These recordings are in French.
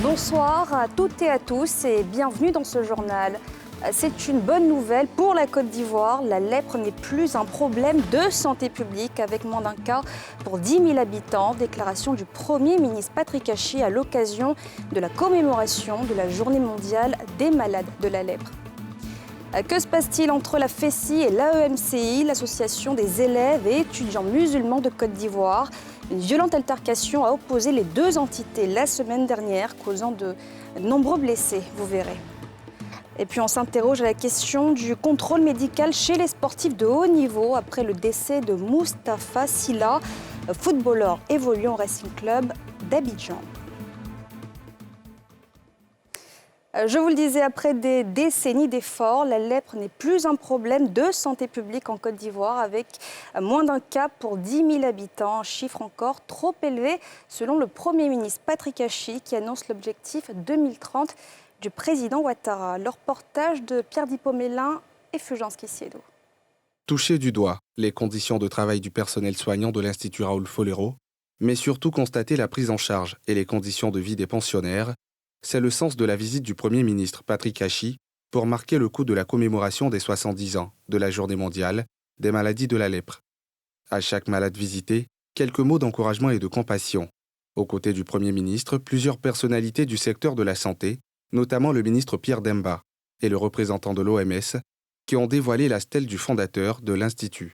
Bonsoir à toutes et à tous et bienvenue dans ce journal. C'est une bonne nouvelle pour la Côte d'Ivoire. La lèpre n'est plus un problème de santé publique avec moins d'un cas pour 10 000 habitants. Déclaration du Premier ministre Patrick Hachi à l'occasion de la commémoration de la Journée mondiale des malades de la lèpre. Que se passe-t-il entre la FESI et l'AEMCI, l'association des élèves et étudiants musulmans de Côte d'Ivoire? Une violente altercation a opposé les deux entités la semaine dernière, causant de nombreux blessés, vous verrez. Et puis on s'interroge à la question du contrôle médical chez les sportifs de haut niveau après le décès de Moustapha Sylla, footballeur évoluant au Racing Club d'Abidjan. Je vous le disais, après des décennies d'efforts, la lèpre n'est plus un problème de santé publique en Côte d'Ivoire avec moins d'un cas pour 10 000 habitants, un chiffre encore trop élevé selon le Premier ministre Patrick Hachi qui annonce l'objectif 2030 du président Ouattara. Le reportage de Pierre Dipomélin et Fulgence Kissiedo. Toucher du doigt les conditions de travail du personnel soignant de l'Institut Raoul Folero, mais surtout constater la prise en charge et les conditions de vie des pensionnaires, c'est le sens de la visite du Premier ministre Patrick Hachi pour marquer le coup de la commémoration des 70 ans de la Journée mondiale des maladies de la lèpre. À chaque malade visité, quelques mots d'encouragement et de compassion. Aux côtés du Premier ministre, plusieurs personnalités du secteur de la santé, notamment le ministre Pierre Demba et le représentant de l'OMS, qui ont dévoilé la stèle du fondateur de l'Institut.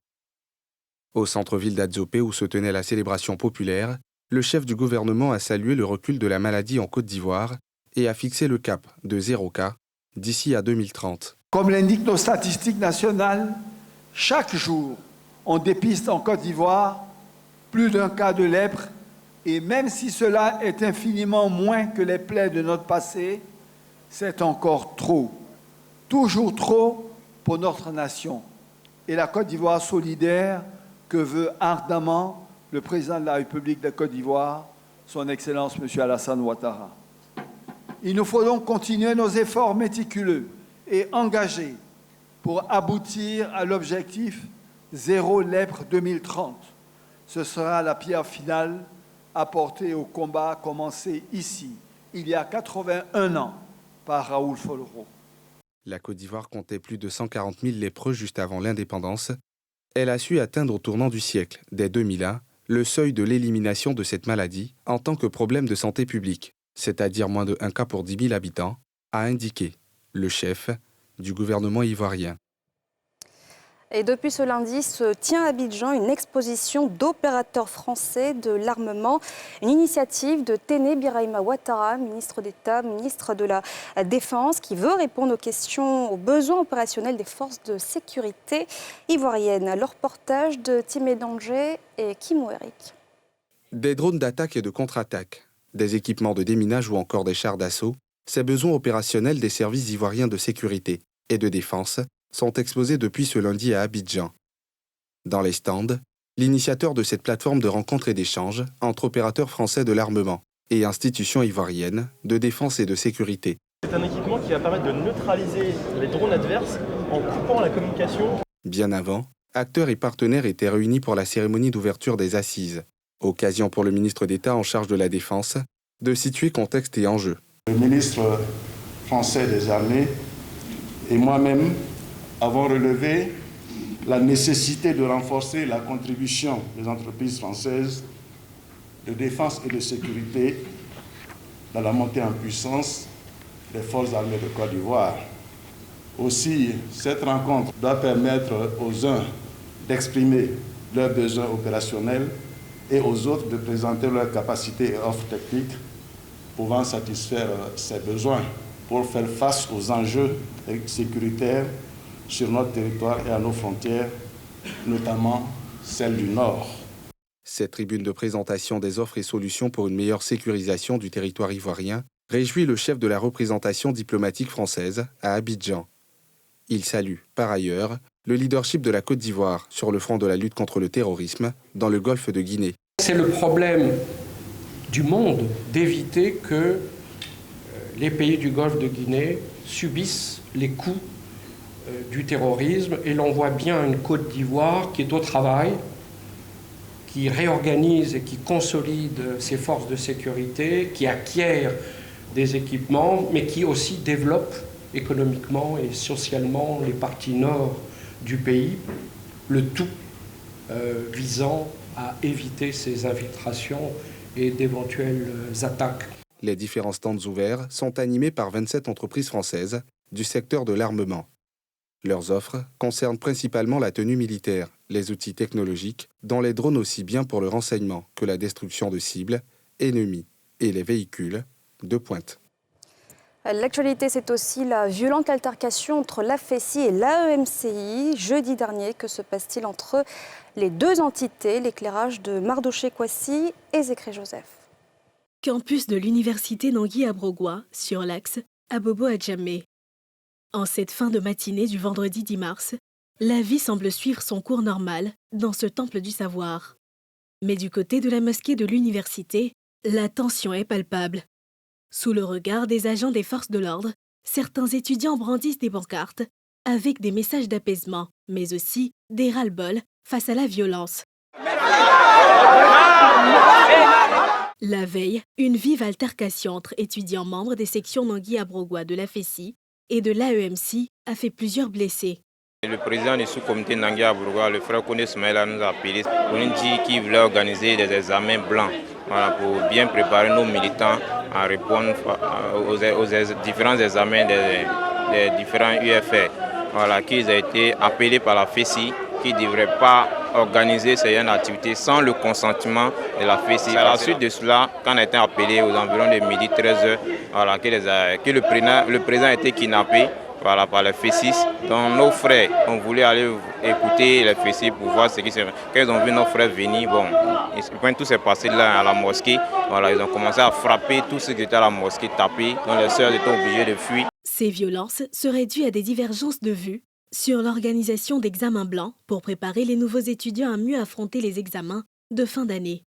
Au centre-ville d'Adzopé, où se tenait la célébration populaire, le chef du gouvernement a salué le recul de la maladie en Côte d'Ivoire et a fixé le cap de 0 cas d'ici à 2030. Comme l'indiquent nos statistiques nationales, chaque jour, on dépiste en Côte d'Ivoire plus d'un cas de lèpre, et même si cela est infiniment moins que les plaies de notre passé, c'est encore trop, toujours trop pour notre nation. Et la Côte d'Ivoire solidaire que veut ardemment le président de la République de Côte d'Ivoire, son Excellence M. Alassane Ouattara. Il nous faut donc continuer nos efforts méticuleux et engagés pour aboutir à l'objectif zéro lèpre 2030. Ce sera la pierre finale apportée au combat commencé ici, il y a 81 ans, par Raoul Folero. La Côte d'Ivoire comptait plus de 140 000 lépreux juste avant l'indépendance. Elle a su atteindre au tournant du siècle, dès 2001, le seuil de l'élimination de cette maladie en tant que problème de santé publique, c'est-à-dire moins de 1 cas pour 10 000 habitants, a indiqué le chef du gouvernement ivoirien. Et depuis ce lundi se tient à Abidjan une exposition d'opérateurs français de l'armement, une initiative de Téné Birahima Ouattara, ministre d'État, ministre de la Défense, qui veut répondre aux questions, aux besoins opérationnels des forces de sécurité ivoiriennes. Le reportage de Timé Danger et Kim Eric. Des drones d'attaque et de contre-attaque, des équipements de déminage ou encore des chars d'assaut, ces besoins opérationnels des services ivoiriens de sécurité et de défense sont exposés depuis ce lundi à Abidjan. Dans les stands, l'initiateur de cette plateforme de rencontres et d'échanges entre opérateurs français de l'armement et institutions ivoiriennes de défense et de sécurité. C'est un équipement qui va permettre de neutraliser les drones adverses en coupant la communication. Bien avant, acteurs et partenaires étaient réunis pour la cérémonie d'ouverture des assises. Occasion pour le ministre d'État en charge de la Défense de situer contexte et enjeux. Le ministre français des Armées et moi-même avons relevé la nécessité de renforcer la contribution des entreprises françaises de défense et de sécurité dans la montée en puissance des forces armées de Côte d'Ivoire. Aussi, cette rencontre doit permettre aux uns d'exprimer leurs besoins opérationnels et aux autres de présenter leurs capacités et offres techniques pouvant satisfaire ces besoins pour faire face aux enjeux sécuritaires sur notre territoire et à nos frontières, notamment celle du Nord. Cette tribune de présentation des offres et solutions pour une meilleure sécurisation du territoire ivoirien réjouit le chef de la représentation diplomatique française à Abidjan. Il salue, par ailleurs, le leadership de la Côte d'Ivoire sur le front de la lutte contre le terrorisme dans le golfe de Guinée. C'est le problème du monde d'éviter que les pays du Golfe de Guinée subissent les coups du terrorisme et l'on voit bien une Côte d'Ivoire qui est au travail, qui réorganise et qui consolide ses forces de sécurité, qui acquiert des équipements, mais qui aussi développe économiquement et socialement les parties nord du pays, le tout visant à éviter ces infiltrations et d'éventuelles attaques. Les différents stands ouverts sont animés par 27 entreprises françaises du secteur de l'armement. Leurs offres concernent principalement la tenue militaire, les outils technologiques, dont les drones aussi bien pour le renseignement que la destruction de cibles, ennemies et les véhicules de pointe. L'actualité, c'est aussi la violente altercation entre l'AFESI et l'AEMCI. Jeudi dernier, que se passe-t-il entre les deux entités? L'éclairage de Mardoché Kwasi et Zécré Joseph. Campus de l'université Nangui-Abrogwa, sur l'axe Abobo-Adjamé. En cette fin de matinée du vendredi 10 mars, la vie semble suivre son cours normal dans ce temple du savoir. Mais du côté de la mosquée de l'université, la tension est palpable. Sous le regard des agents des forces de l'ordre, certains étudiants brandissent des pancartes avec des messages d'apaisement, mais aussi des ras-le-bol face à la violence. La veille, une vive altercation entre étudiants membres des sections Nangui-Abrogwa de l'AFESI et de l'AEMC a fait plusieurs blessés. Le président du sous-comité Nangui-Abrogwa, le frère Koné Soumaïla, nous a appelé pour nous dire qu'il voulait organiser des examens blancs pour bien préparer nos militants à répondre aux différents examens des différents UFR. Qu'ils ont été appelés par la FESI, qui ne devraient pas organiser ces activités sans le consentement de la FESI. À la suite de cela, quand on a été appelé aux environs de midi 13h, que le président a été kidnappé par les FESI. Donc nos frères ont voulu aller écouter les FESI pour voir ce qui se passe. Quand ils ont vu nos frères venir, quand tout s'est passé là à la mosquée, ils ont commencé à frapper tous ceux qui étaient à la mosquée, taper, donc les sœurs étaient obligées de fuir. Ces violences seraient dues à des divergences de vues sur l'organisation d'examens blancs pour préparer les nouveaux étudiants à mieux affronter les examens de fin d'année.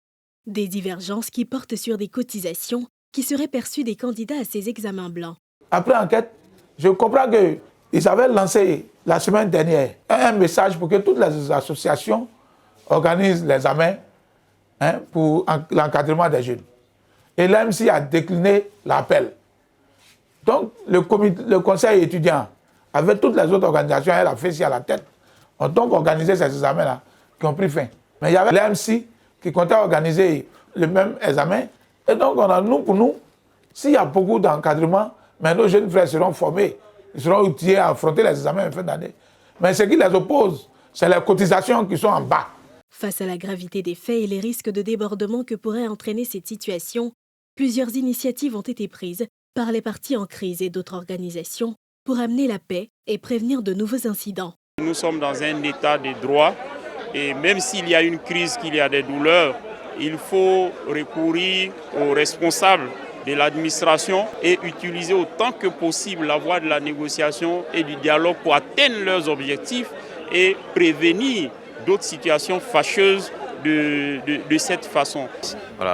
Des divergences qui portent sur des cotisations qui seraient perçues des candidats à ces examens blancs. Après enquête, je comprends qu'ils avaient lancé la semaine dernière un message pour que toutes les associations organisent les examens pour l'encadrement des jeunes. Et l'AMC a décliné l'appel. Donc le conseil étudiant, avec toutes les autres organisations et la FESI à la tête, ont donc organisé ces examens-là qui ont pris fin. Mais il y avait l'AMC qui comptait organiser le même examen. Et donc, pour nous, s'il y a beaucoup d'encadrement, mais nos jeunes frères seront formés, ils seront outillés à affronter les examens en fin d'année. Mais ce qui les oppose, c'est les cotisations qui sont en bas. Face à la gravité des faits et les risques de débordement que pourrait entraîner cette situation, plusieurs initiatives ont été prises par les partis en crise et d'autres organisations pour amener la paix et prévenir de nouveaux incidents. Nous sommes dans un état de droit et même s'il y a une crise, qu'il y a des douleurs, il faut recourir aux responsables de l'administration et utiliser autant que possible la voie de la négociation et du dialogue pour atteindre leurs objectifs et prévenir d'autres situations fâcheuses de cette façon.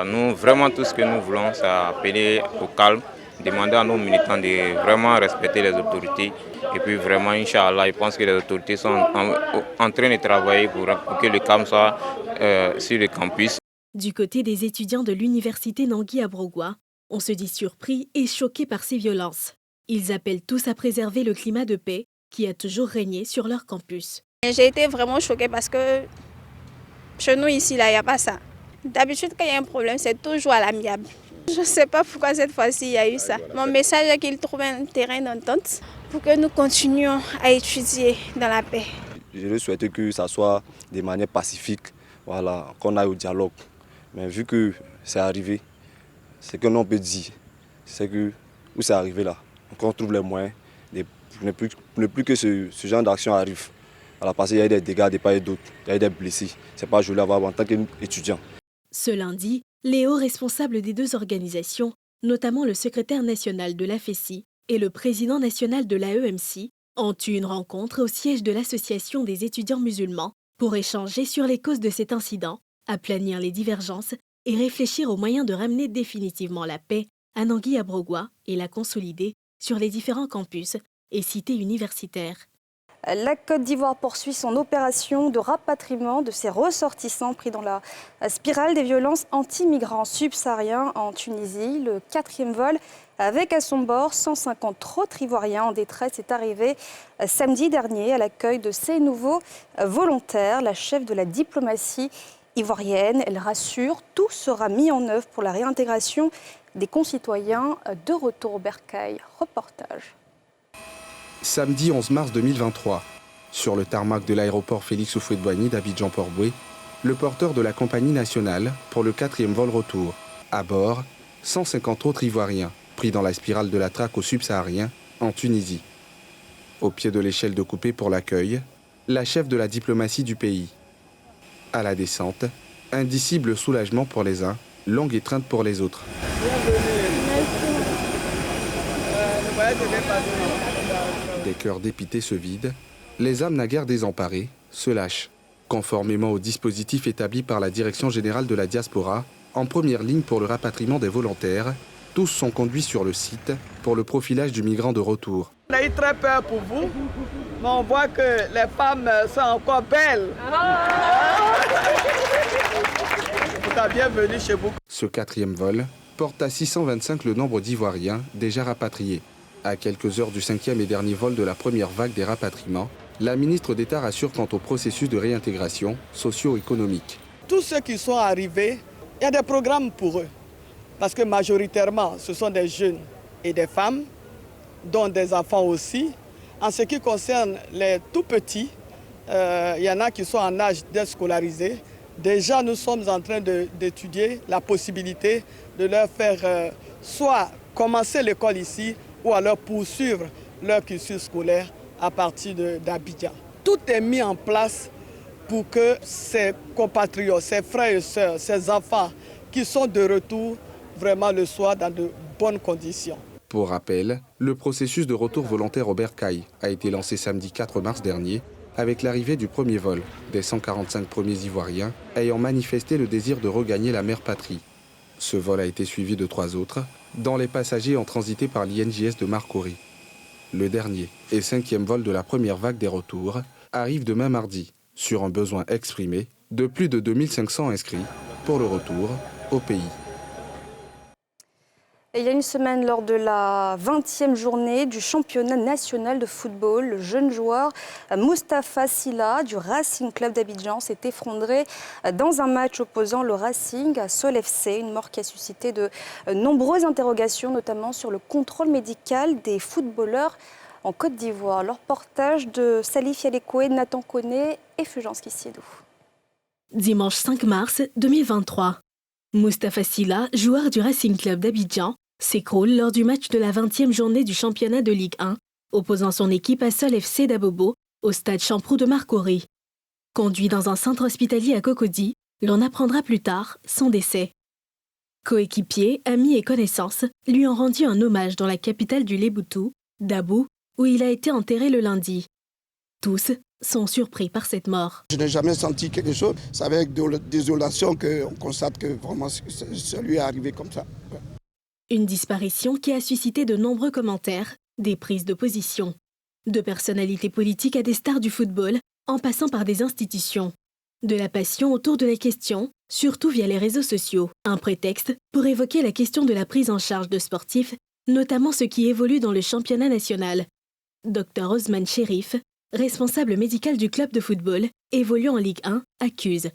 Nous, vraiment, tout ce que nous voulons, c'est appeler au calme, demander à nos militants de vraiment respecter les autorités. Et puis vraiment, Inch'Allah, je pense que les autorités sont en train de travailler pour que le calme soit sur le campus. Du côté des étudiants de l'université Nangui-Abrogwa, on se dit surpris et choqué par ces violences. Ils appellent tous à préserver le climat de paix qui a toujours régné sur leur campus. J'ai été vraiment choquée parce que chez nous ici, il n'y a pas ça. D'habitude, quand il y a un problème, c'est toujours à l'amiable. Je ne sais pas pourquoi cette fois-ci il y a eu ça. Mon message est qu'ils trouvent un terrain d'entente pour que nous continuions à étudier dans la paix. Je souhaitais que ça soit de manière pacifique, qu'on aille au dialogue. Mais vu que c'est arrivé, ce que l'on peut dire, c'est que où c'est arrivé là, on trouve les moyens pour ne plus que ce genre d'action arrive. Parce qu'il y a eu des dégâts de part et d'autre, il y a eu des blessés. Ce n'est pas joli à voir en tant qu'étudiant. Ce lundi, les hauts responsables des deux organisations, notamment le secrétaire national de l'AFESI et le président national de l'AEMC, ont eu une rencontre au siège de l'Association des étudiants musulmans pour échanger sur les causes de cet incident, aplanir les divergences et réfléchir aux moyens de ramener définitivement la paix à Nangui-à-Brogua et l'a consolider sur les différents campus et cités universitaires. La Côte d'Ivoire poursuit son opération de rapatriement de ses ressortissants pris dans la spirale des violences anti-migrants subsahariens en Tunisie. Le 4e vol avec à son bord 150 autres Ivoiriens en détresse est arrivé samedi dernier à l'accueil de ces nouveaux volontaires. La chef de la diplomatie ivoirienne, elle rassure, tout sera mis en œuvre pour la réintégration des concitoyens de retour au bercail. Reportage. Samedi 11 mars 2023, sur le tarmac de l'aéroport Félix Houphouët-Boigny d'Abidjan-Port-Boué, le porteur de la compagnie nationale pour le 4e vol retour. À bord, 150 autres Ivoiriens pris dans la spirale de la traque aux subsahariens en Tunisie. Au pied de l'échelle de coupé pour l'accueil, la chef de la diplomatie du pays. À la descente, indicible soulagement pour les uns, longue étreinte pour les autres. Des cœurs dépités se vident, les âmes naguère désemparées se lâchent, conformément au dispositif établi par la Direction générale de la diaspora, en première ligne pour le rapatriement des volontaires. Tous sont conduits sur le site pour le profilage du migrant de retour. On a eu très peur pour vous, mais on voit que les femmes sont encore belles. Vous êtes bienvenue chez vous. Ce 4e vol porte à 625 le nombre d'Ivoiriens déjà rapatriés. À quelques heures du 5e et dernier vol de la première vague des rapatriements, la ministre d'État rassure quant au processus de réintégration socio-économique. Tous ceux qui sont arrivés, il y a des programmes pour eux. Parce que majoritairement, ce sont des jeunes et des femmes, dont des enfants aussi. En ce qui concerne les tout petits, il y en a qui sont en âge d'être scolarisés. Déjà, nous sommes en train d'étudier la possibilité de leur faire soit commencer l'école ici, ou alors poursuivre leur cursus scolaire à partir d'Abidjan. Tout est mis en place pour que ces compatriotes, ces frères et sœurs, ces enfants qui sont de retour, vraiment le soient dans de bonnes conditions. Pour rappel, le processus de retour volontaire au bercail a été lancé samedi 4 mars dernier avec l'arrivée du premier vol des 145 premiers Ivoiriens ayant manifesté le désir de regagner la mère patrie. Ce vol a été suivi de 3 autres, dont les passagers ont transité par l'INJS de Marcory. Le dernier et 5e vol de la première vague des retours arrive demain mardi, sur un besoin exprimé de plus de 2500 inscrits pour le retour au pays. Et il y a une semaine, lors de la 20e journée du championnat national de football, le jeune joueur Moustapha Sylla du Racing Club d'Abidjan s'est effondré dans un match opposant le Racing à Sol FC, une mort qui a suscité de nombreuses interrogations, notamment sur le contrôle médical des footballeurs en Côte d'Ivoire. Le reportage de Salif Yalekoué, Nathan Koné et Fulgence Kissidou. Dimanche 5 mars 2023. Moustapha Sylla, joueur du Racing Club d'Abidjan, s'écroule lors du match de la 20e journée du championnat de Ligue 1, opposant son équipe à Sol FC d'Abobo au stade Champrou de Marcory. Conduit dans un centre hospitalier à Cocody, l'on apprendra plus tard son décès. Coéquipiers, amis et connaissances lui ont rendu un hommage dans la capitale du Léboutou, Dabou, où il a été enterré le lundi. Tous sont surpris par cette mort. Je n'ai jamais senti quelque chose. C'est avec désolation qu'on constate que vraiment ça lui est arrivé comme ça. Une disparition qui a suscité de nombreux commentaires, des prises de position. De personnalités politiques à des stars du football, en passant par des institutions. De la passion autour de la question, surtout via les réseaux sociaux. Un prétexte pour évoquer la question de la prise en charge de sportifs, notamment ceux qui évoluent dans le championnat national. Dr Osman Chérif, responsable médical du club de football, évoluant en Ligue 1, accuse.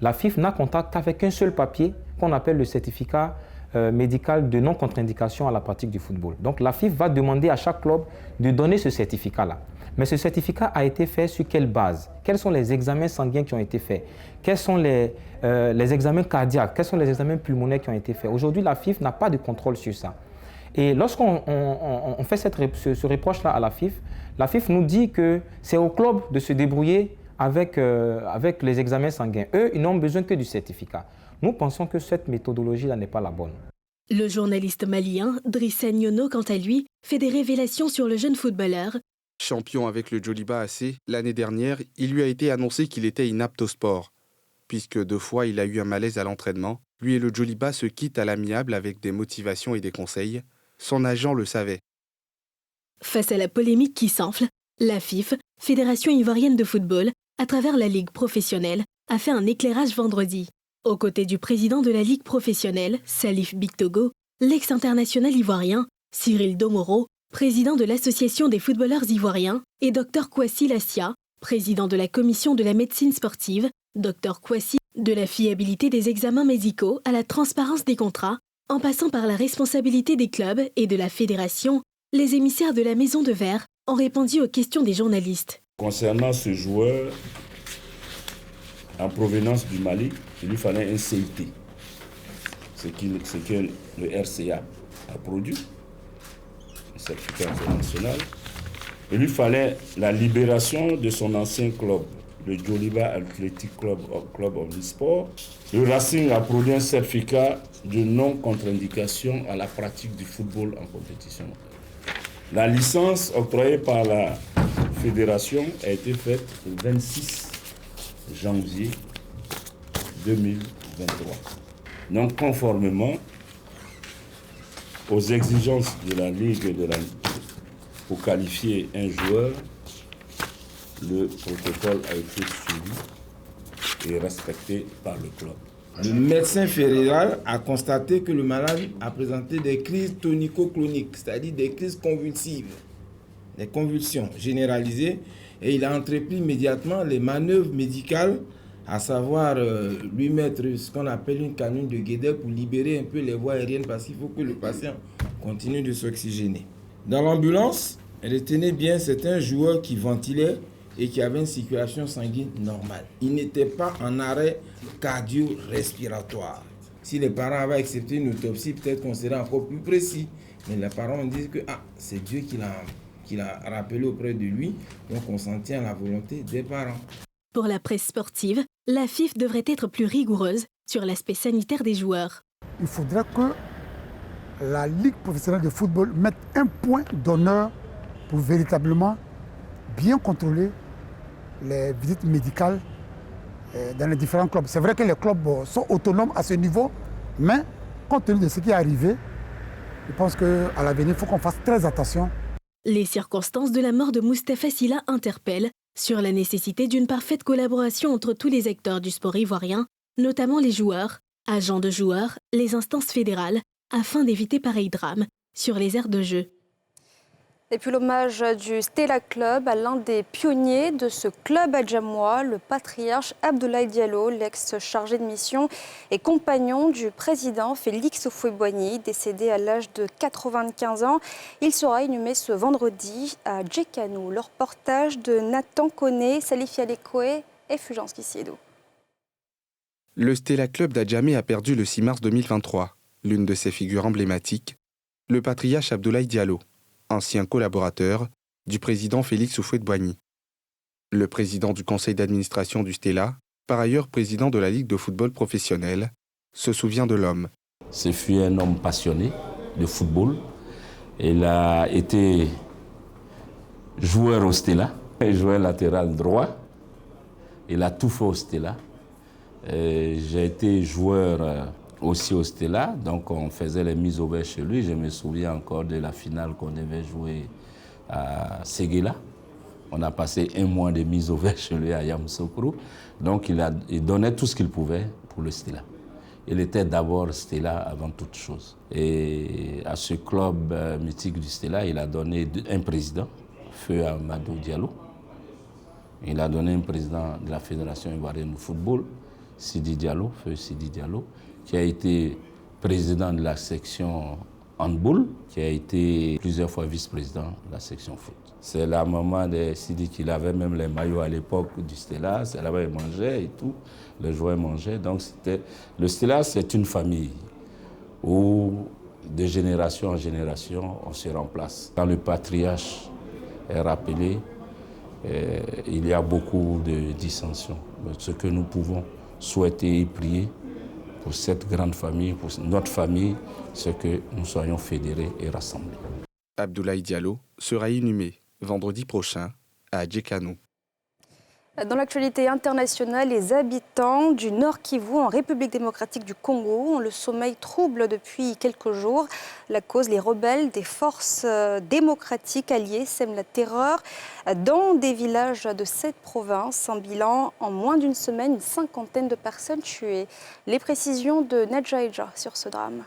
La FIF n'a contact qu'avec un seul papier qu'on appelle le certificat médical de non-contre-indication à la pratique du football. Donc la FIF va demander à chaque club de donner ce certificat-là. Mais ce certificat a été fait sur quelle base? Quels sont les examens sanguins qui ont été faits? Quels sont les examens cardiaques? Quels sont les examens pulmonaires qui ont été faits? Aujourd'hui, la FIF n'a pas de contrôle sur ça. Et lorsqu'on fait ce reproche-là à la FIF nous dit que c'est au club de se débrouiller avec les examens sanguins. Eux, ils n'ont besoin que du certificat. Nous pensons que cette méthodologie-là n'est pas la bonne. Le journaliste malien Drissa Nyono, quant à lui, fait des révélations sur le jeune footballeur. Champion avec le Djoliba AC, l'année dernière, il lui a été annoncé qu'il était inapte au sport, puisque 2 fois il a eu un malaise à l'entraînement Lui et le Djoliba se quittent à l'amiable avec des motivations et des conseils. Son agent le savait. Face à la polémique qui s'enfle, la FIF, Fédération ivoirienne de football, à travers la Ligue professionnelle, a fait un éclairage vendredi. Aux côtés du président de la Ligue professionnelle, Salif Bictogo, l'ex-international ivoirien, Cyril Domoro, président de l'Association des footballeurs ivoiriens, et Dr Kwasi Lassia, président de la Commission de la médecine sportive, Dr Kwasi, de la fiabilité des examens médicaux à la transparence des contrats, en passant par la responsabilité des clubs et de la fédération, les émissaires de la Maison de Verre ont répondu aux questions des journalistes. Concernant ce joueur en provenance du Mali, il lui fallait un CIT, ce que le RCA a produit, un certificat international. Il lui fallait la libération de son ancien club, le Djoliba Athletic Club Omnisport. Le Racing a produit un certificat de non-contre-indication à la pratique du football en compétition. La licence octroyée par la fédération a été faite le 26 janvier 2023. Donc, conformément aux exigences de la Ligue pour qualifier un joueur, le protocole a été suivi et respecté par le club. Le médecin fédéral a constaté que le malade a présenté des crises tonico-cloniques, c'est-à-dire des crises convulsives, des convulsions généralisées, et il a entrepris immédiatement les manœuvres médicales, à savoir lui mettre ce qu'on appelle une canule de Guédel pour libérer un peu les voies aériennes parce qu'il faut que le patient continue de s'oxygéner. Dans l'ambulance, retenez bien, c'est un joueur qui ventilait et qui avait une circulation sanguine normale. Il n'était pas en arrêt cardio-respiratoire. Si les parents avaient accepté une autopsie, peut-être qu'on serait encore plus précis. Mais les parents disent que c'est Dieu qui l'a rappelé auprès de lui, donc on s'en tient à la volonté des parents. Pour la presse sportive, la FIF devrait être plus rigoureuse sur l'aspect sanitaire des joueurs. Il faudrait que la Ligue professionnelle de football mette un point d'honneur pour véritablement bien contrôler les visites médicales dans les différents clubs. C'est vrai que les clubs sont autonomes à ce niveau, mais compte tenu de ce qui est arrivé, je pense qu'à l'avenir, il faut qu'on fasse très attention. Les circonstances de la mort de Moustapha Sylla interpellent sur la nécessité d'une parfaite collaboration entre tous les acteurs du sport ivoirien, notamment les joueurs, agents de joueurs, les instances fédérales, afin d'éviter pareil drame sur les aires de jeu. Et puis l'hommage du Stella Club à l'un des pionniers de ce club adjamois, le patriarche Abdoulaye Diallo, l'ex-chargé de mission et compagnon du président Félix Houphouët-Boigny, décédé à l'âge de 95 ans. Il sera inhumé ce vendredi à Djekanou. Le reportage de Nathan Koné, Salif Yalekoé et Fulgence Kissiedo. Le Stella Club d'Adjamé a perdu le 6 mars 2023 l'une de ses figures emblématiques, le patriarche Abdoulaye Diallo, ancien collaborateur du président Félix Houphouët-Boigny. Le président du conseil d'administration du Stella, par ailleurs président de la Ligue de football professionnel, se souvient de l'homme. Ce fut un homme passionné de football. Il a été joueur au Stella, joueur latéral droit. Il a tout fait au Stella. J'ai été joueur aussi au Stella, donc on faisait les mises au vert chez lui. Je me souviens encore de la finale qu'on devait jouer à Séguéla. On a passé un mois de mise au vert chez lui à Yamoussoukro. Donc il donnait tout ce qu'il pouvait pour le Stella. Il était d'abord Stella avant toute chose. Et à ce club mythique du Stella, il a donné un président, Feu Amadou Diallo. Il a donné un président de la Fédération ivoirienne de football, Sidi Diallo, Feu Sidi Diallo, qui a été président de la section handball, qui a été plusieurs fois vice-président de la section foot. C'est la maman de Sidi qui avait même les maillots à l'époque du Stella. C'est là-bas, il mangeait et tout. Les joueurs mangeaient. Donc le Stella, c'est une famille où de génération en génération, on se remplace. Quand le patriarche est rappelé, il y a beaucoup de dissensions. Ce que nous pouvons souhaiter et prier pour cette grande famille, pour notre famille, c'est que nous soyons fédérés et rassemblés. Abdoulaye Diallo sera inhumé vendredi prochain à Djekanou. Dans l'actualité internationale, les habitants du Nord Kivu en République démocratique du Congo ont le sommeil trouble depuis quelques jours. La cause, les rebelles des forces démocratiques alliées sèment la terreur dans des villages de 7 provinces. Un bilan en moins d'une semaine, une cinquantaine de personnes tuées. Les précisions de Nadjaïdja sur ce drame.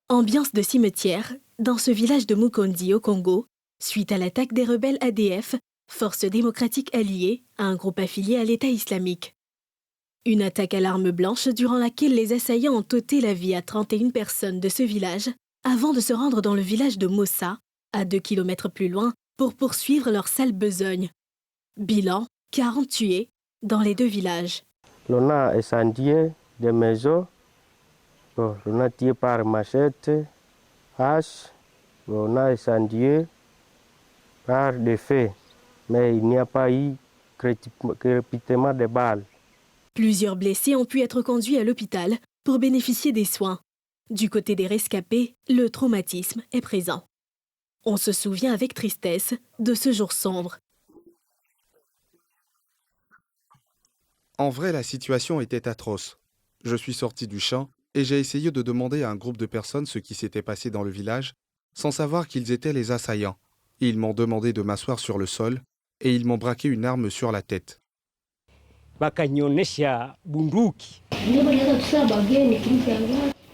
Ambiance de cimetière dans ce village de Mukondi au Congo, suite à l'attaque des rebelles ADF, Forces démocratiques alliées, à un groupe affilié à l'État islamique. Une attaque à l'arme blanche durant laquelle les assaillants ont ôté la vie à 31 personnes de ce village avant de se rendre dans le village de Mossa, à 2 km plus loin, pour poursuivre leur sale besogne. Bilan, 40 tués dans les 2 villages. On a incendié des maisons, on a tiré par machette, hache, on a incendié par des feux. Mais il n'y a pas eu crépitement de balles. Plusieurs blessés ont pu être conduits à l'hôpital pour bénéficier des soins. Du côté des rescapés, le traumatisme est présent. On se souvient avec tristesse de ce jour sombre. En vrai, la situation était atroce. Je suis sorti du champ et j'ai essayé de demander à un groupe de personnes ce qui s'était passé dans le village, sans savoir qu'ils étaient les assaillants. Ils m'ont demandé de m'asseoir sur le sol et ils m'ont braqué une arme sur la tête.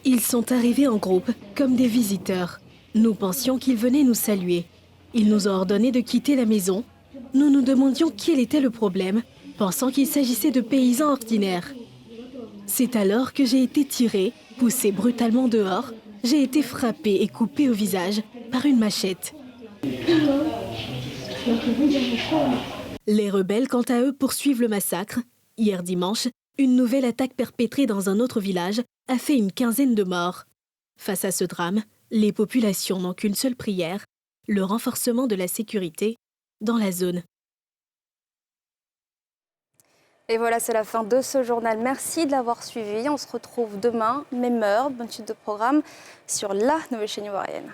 Ils sont arrivés en groupe comme des visiteurs. Nous pensions qu'ils venaient nous saluer. Ils nous ont ordonné de quitter la maison. Nous nous demandions quel était le problème, pensant qu'il s'agissait de paysans ordinaires. C'est alors que j'ai été tirée, poussée brutalement dehors. J'ai été frappée et coupée au visage par une machette. Les rebelles, quant à eux, poursuivent le massacre. Hier dimanche, une nouvelle attaque perpétrée dans un autre village a fait une quinzaine de morts. Face à ce drame, les populations n'ont qu'une seule prière, le renforcement de la sécurité dans la zone. Et voilà, c'est la fin de ce journal. Merci de l'avoir suivi. On se retrouve demain, même heure, bonne suite de programme sur la nouvelle chaîne ivoirienne.